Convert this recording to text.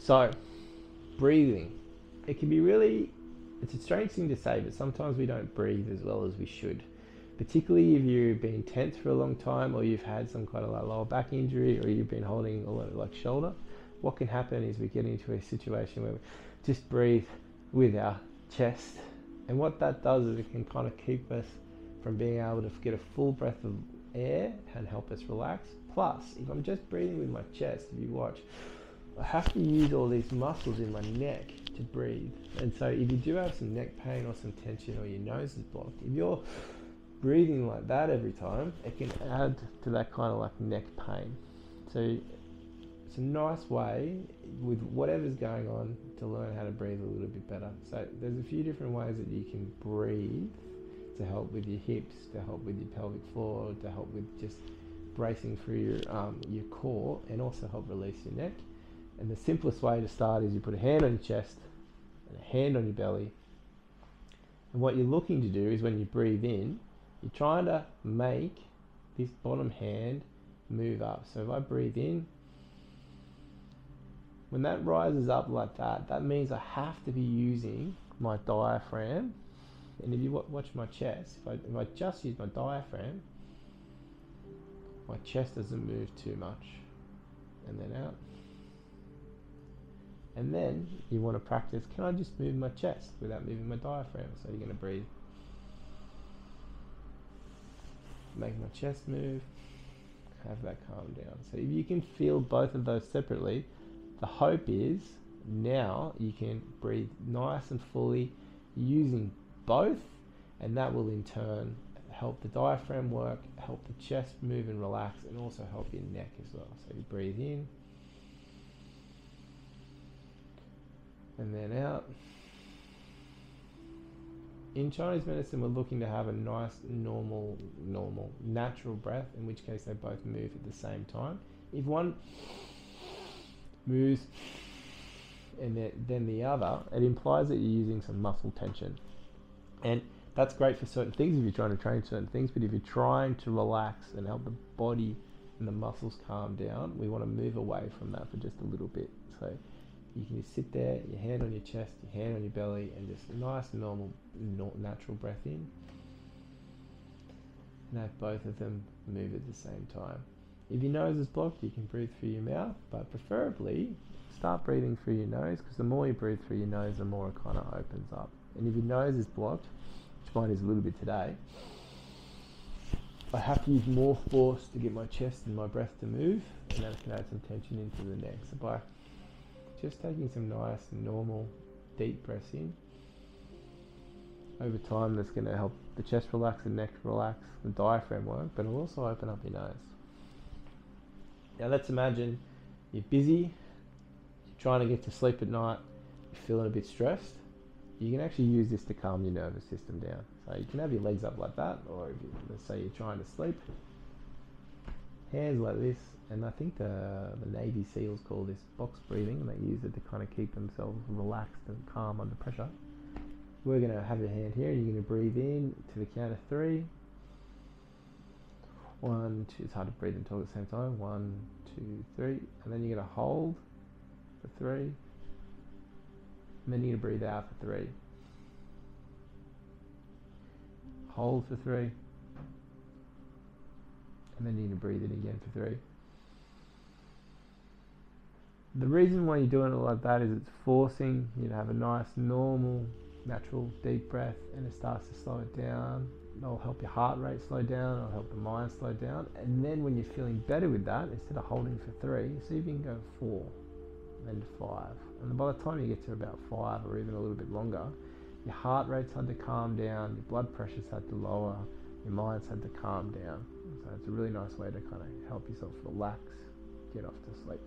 So, breathing. It can be really, it's a strange thing to say, but sometimes we don't breathe as well as we should. Particularly if you've been tense for a long time, or you've had some kind of like lower back injury, or you've been holding a lot of like shoulder. What can happen is we get into a situation where we just breathe with our chest, and what that does is it can kind of keep us from being able to get a full breath of air and help us relax. Plus, if I'm just breathing with my chest, if you watch, I have to use all these muscles in my neck to breathe. And so if you do have some neck pain or some tension, or your nose is blocked, if you're breathing like that every time, it can add to that kind of like neck pain. So it's a nice way with whatever's going on to learn how to breathe a little bit better. So there's a few different ways that you can breathe to help with your hips, to help with your pelvic floor, to help with just bracing through your core, and also help release your neck. And the simplest way to start is you put a hand on your chest and a hand on your belly. And what you're looking to do is when you breathe in, you're trying to make this bottom hand move up. So if I breathe in, when that rises up like that, that means I have to be using my diaphragm. And if you watch my chest, if I just use my diaphragm, my chest doesn't move too much. And then out. And then you want to practice, can I just move my chest without moving my diaphragm? So you're going to breathe. Make my chest move, have that calm down. So if you can feel both of those separately, the hope is now you can breathe nice and fully using both, and that will in turn help the diaphragm work, help the chest move and relax, and also help your neck as well. So you breathe in, and then out. In Chinese medicine, we're looking to have a nice, normal, natural breath, in which case they both move at the same time. If one moves and then the other, it implies that you're using some muscle tension. And that's great for certain things if you're trying to train certain things, but if you're trying to relax and help the body and the muscles calm down, we want to move away from that for just a little bit. So you can just sit there, your hand on your chest, your hand on your belly, and just nice, normal, natural breath in. And have both of them move at the same time. If your nose is blocked, you can breathe through your mouth, but preferably start breathing through your nose, because the more you breathe through your nose, the more it kind of opens up. And if your nose is blocked, which mine is a little bit today, I have to use more force to get my chest and my breath to move, and then I can add some tension into the neck. So by just taking some nice, normal, deep breaths in, over time that's going to help the chest relax, the neck relax, the diaphragm work, but it'll also open up your nose. Now let's imagine you're busy, you're trying to get to sleep at night, you're feeling a bit stressed. You can actually use this to calm your nervous system down. So you can have your legs up like that, or if let's say you're trying to sleep, hands like this, and I think the Navy SEALs call this box breathing, and they use it to kind of keep themselves relaxed and calm under pressure. We're going to have your hand here, and you're going to breathe in to the count of 3. 1, 2, it's hard to breathe and talk at the same time. 1, 2, 3, and then you're going to hold for 3, and then you're going to breathe out for 3. Hold for 3, and then you're going to breathe in again for 3. The reason why you're doing it like that is it's forcing you to have a nice, normal, natural, deep breath, and it starts to slow it down. It'll help your heart rate slow down, it'll help the mind slow down, and then when you're feeling better with that, instead of holding for 3, see if you can go 4, then 5. And by the time you get to about 5 or even a little bit longer, your heart rate's had to calm down, your blood pressure's had to lower, your mind's had to calm down. So it's a really nice way to kind of help yourself relax, get off to sleep.